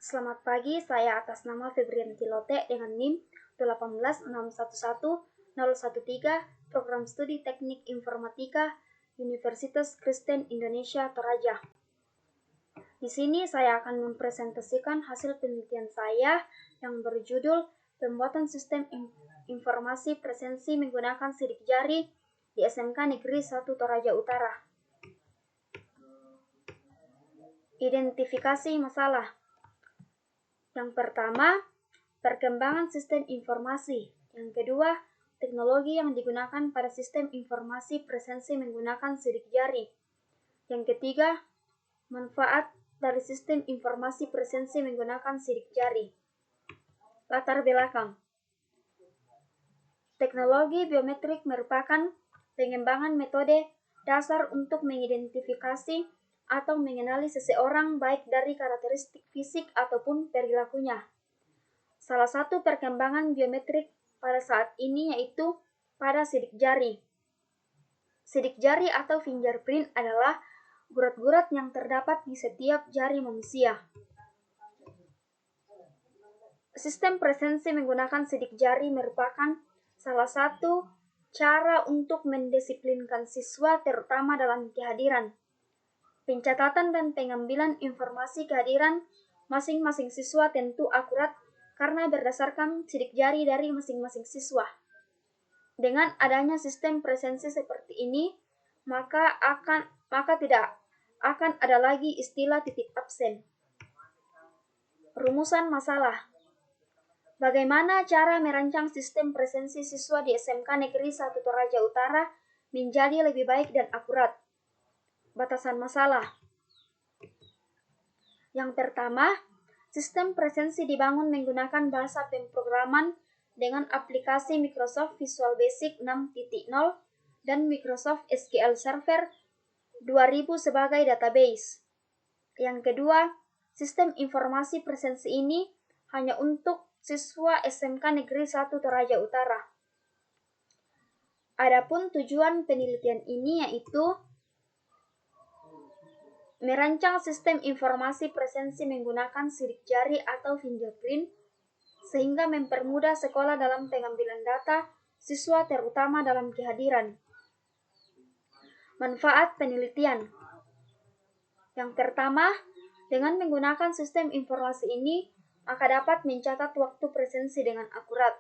Selamat pagi, saya atas nama Febrianti Lote dengan NIM 186110113 Program Studi Teknik Informatika Universitas Kristen Indonesia Toraja. Di sini saya akan mempresentasikan hasil penelitian saya yang berjudul Pembuatan Sistem Informasi Presensi Menggunakan Sidik Jari di SMK Negeri 1 Toraja Utara. Identifikasi masalah. Yang pertama, perkembangan sistem informasi. Yang kedua, teknologi yang digunakan pada sistem informasi presensi menggunakan sidik jari. Yang ketiga, manfaat dari sistem informasi presensi menggunakan sidik jari. Latar belakang. Teknologi biometrik merupakan pengembangan metode dasar untuk mengidentifikasi atau mengenali seseorang baik dari karakteristik fisik ataupun perilakunya. Salah satu perkembangan biometrik pada saat ini yaitu pada sidik jari. Sidik jari atau fingerprint adalah gurat-gurat yang terdapat di setiap jari manusia. Sistem presensi menggunakan sidik jari merupakan salah satu cara untuk mendisiplinkan siswa terutama dalam kehadiran. Pencatatan dan pengambilan informasi kehadiran masing-masing siswa tentu akurat karena berdasarkan sidik jari dari masing-masing siswa. Dengan adanya sistem presensi seperti ini, maka tidak akan ada lagi istilah titip absen. Rumusan masalah. Bagaimana cara merancang sistem presensi siswa di SMK Negeri 1 Toraja Utara menjadi lebih baik dan akurat? Batasan masalah. Yang pertama, sistem presensi dibangun menggunakan bahasa pemrograman dengan aplikasi Microsoft Visual Basic 6.0 dan Microsoft SQL Server 2000 sebagai database. Yang kedua, sistem informasi presensi ini hanya untuk siswa SMK Negeri 1 Toraja Utara. Adapun tujuan penelitian ini yaitu merancang sistem informasi presensi menggunakan sidik jari atau fingerprint sehingga mempermudah sekolah dalam pengambilan data siswa terutama dalam kehadiran. Manfaat penelitian. Yang pertama, dengan menggunakan sistem informasi ini, maka dapat mencatat waktu presensi dengan akurat.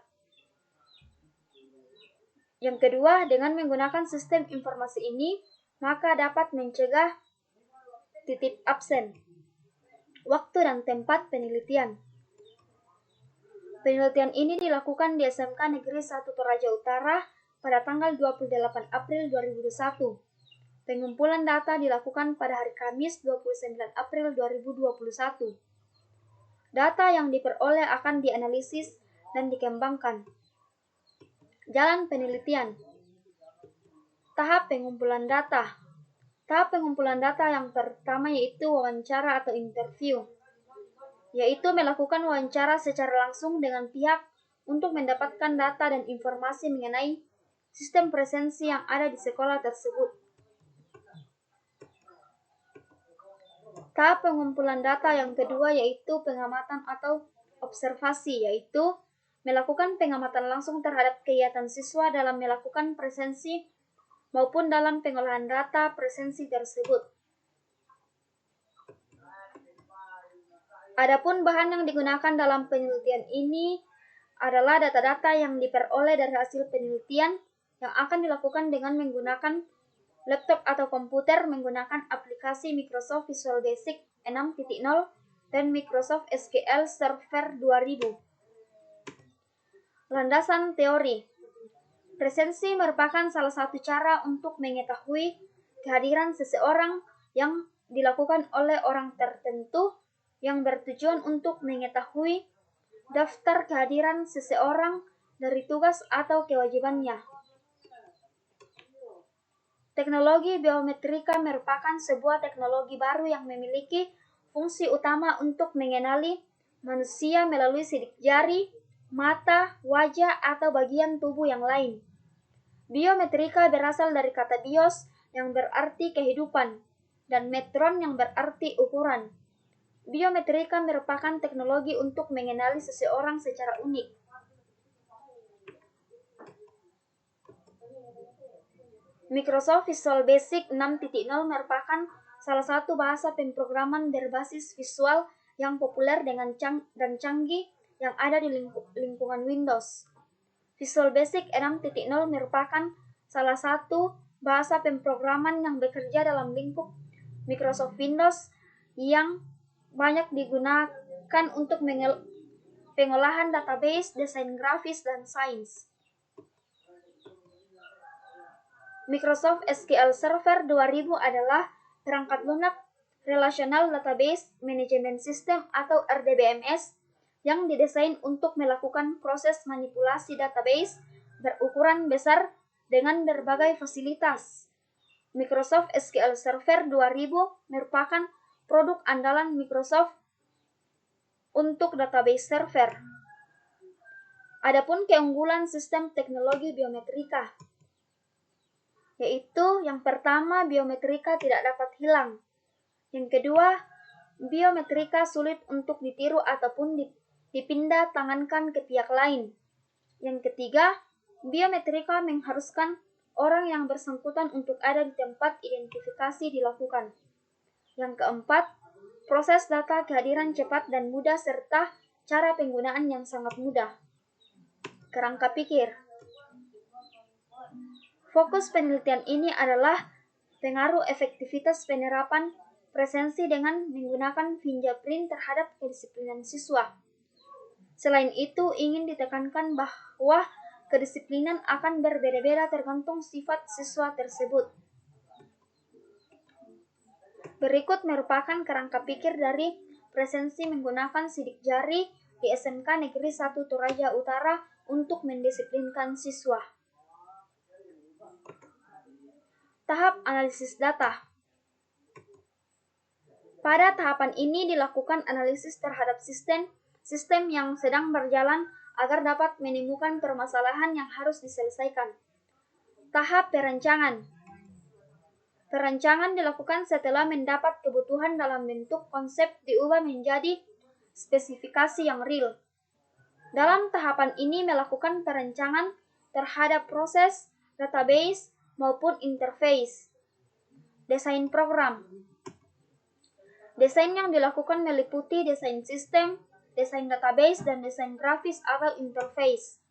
Yang kedua, dengan menggunakan sistem informasi ini, maka dapat mencegah titip absen. Waktu dan tempat penelitian. Penelitian ini dilakukan di SMK Negeri 1 Toraja Utara pada tanggal 28 April 2021. Pengumpulan data dilakukan pada hari Kamis 29 April 2021. Data yang diperoleh akan dianalisis dan dikembangkan. Jalan penelitian. Tahap pengumpulan data. Tahap pengumpulan data yang pertama yaitu wawancara atau interview, yaitu melakukan wawancara secara langsung dengan pihak untuk mendapatkan data dan informasi mengenai sistem presensi yang ada di sekolah tersebut. Tahap pengumpulan data yang kedua yaitu pengamatan atau observasi, yaitu melakukan pengamatan langsung terhadap kegiatan siswa dalam melakukan presensi maupun dalam pengolahan data presensi tersebut. Adapun bahan yang digunakan dalam penelitian ini adalah data-data yang diperoleh dari hasil penelitian yang akan dilakukan dengan menggunakan laptop atau komputer menggunakan aplikasi Microsoft Visual Basic 6.0 dan Microsoft SQL Server 2000. Landasan teori. Presensi merupakan salah satu cara untuk mengetahui kehadiran seseorang yang dilakukan oleh orang tertentu yang bertujuan untuk mengetahui daftar kehadiran seseorang dari tugas atau kewajibannya. Teknologi biometrika merupakan sebuah teknologi baru yang memiliki fungsi utama untuk mengenali manusia melalui sidik jari, mata, wajah, atau bagian tubuh yang lain. Biometrika berasal dari kata bios yang berarti kehidupan dan metron yang berarti ukuran. Biometrika merupakan teknologi untuk mengenali seseorang secara unik. Microsoft Visual Basic 6.0 merupakan salah satu bahasa pemrograman berbasis visual yang populer dan canggih yang ada di lingkungan Windows. Visual Basic 6.0 merupakan salah satu bahasa pemrograman yang bekerja dalam lingkup Microsoft Windows yang banyak digunakan untuk pengolahan database, desain grafis, dan sains. Microsoft SQL Server 2000 adalah perangkat lunak Relational Database Management System atau RDBMS yang didesain untuk melakukan proses manipulasi database berukuran besar dengan berbagai fasilitas. Microsoft SQL Server 2000 merupakan produk andalan Microsoft untuk database server. Adapun keunggulan sistem teknologi biometrika, yaitu yang pertama, biometrika tidak dapat hilang. Yang kedua, biometrika sulit untuk ditiru ataupun dipindah tangankan ke pihak lain. Yang ketiga, biometrika mengharuskan orang yang bersangkutan untuk ada di tempat identifikasi dilakukan. Yang keempat, proses data kehadiran cepat dan mudah serta cara penggunaan yang sangat mudah. Kerangka pikir. Fokus penelitian ini adalah pengaruh efektivitas penerapan presensi dengan menggunakan fingerprint terhadap kedisiplinan siswa. Selain itu, ingin ditekankan bahwa kedisiplinan akan berbeda-beda tergantung sifat siswa tersebut. Berikut merupakan kerangka pikir dari presensi menggunakan sidik jari di SMK Negeri 1 Toraja Utara untuk mendisiplinkan siswa. Tahap analisis data. Pada tahapan ini dilakukan analisis terhadap sistem yang sedang berjalan agar dapat menemukan permasalahan yang harus diselesaikan. Tahap perencanaan. Perencanaan dilakukan setelah mendapat kebutuhan dalam bentuk konsep diubah menjadi spesifikasi yang real. Dalam tahapan ini melakukan perencanaan terhadap proses, database, maupun interface. Desain program. Desain yang dilakukan meliputi desain sistem, desain database, dan desain grafis atau interface.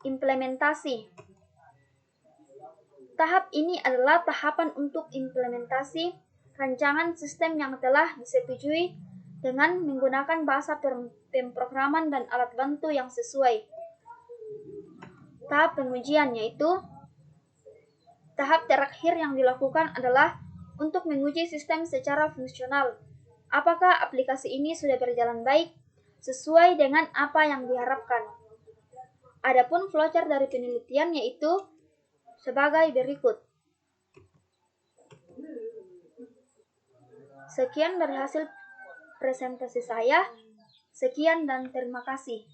Implementasi. Tahap ini adalah tahapan untuk implementasi rancangan sistem yang telah disetujui dengan menggunakan bahasa pemrograman dan alat bantu yang sesuai. Tahap pengujian, yaitu tahap terakhir yang dilakukan adalah untuk menguji sistem secara fungsional. Apakah aplikasi ini sudah berjalan baik sesuai dengan apa yang diharapkan. Adapun flowchart dari penelitian yaitu sebagai berikut. Sekian dari hasil presentasi saya. Sekian dan terima kasih.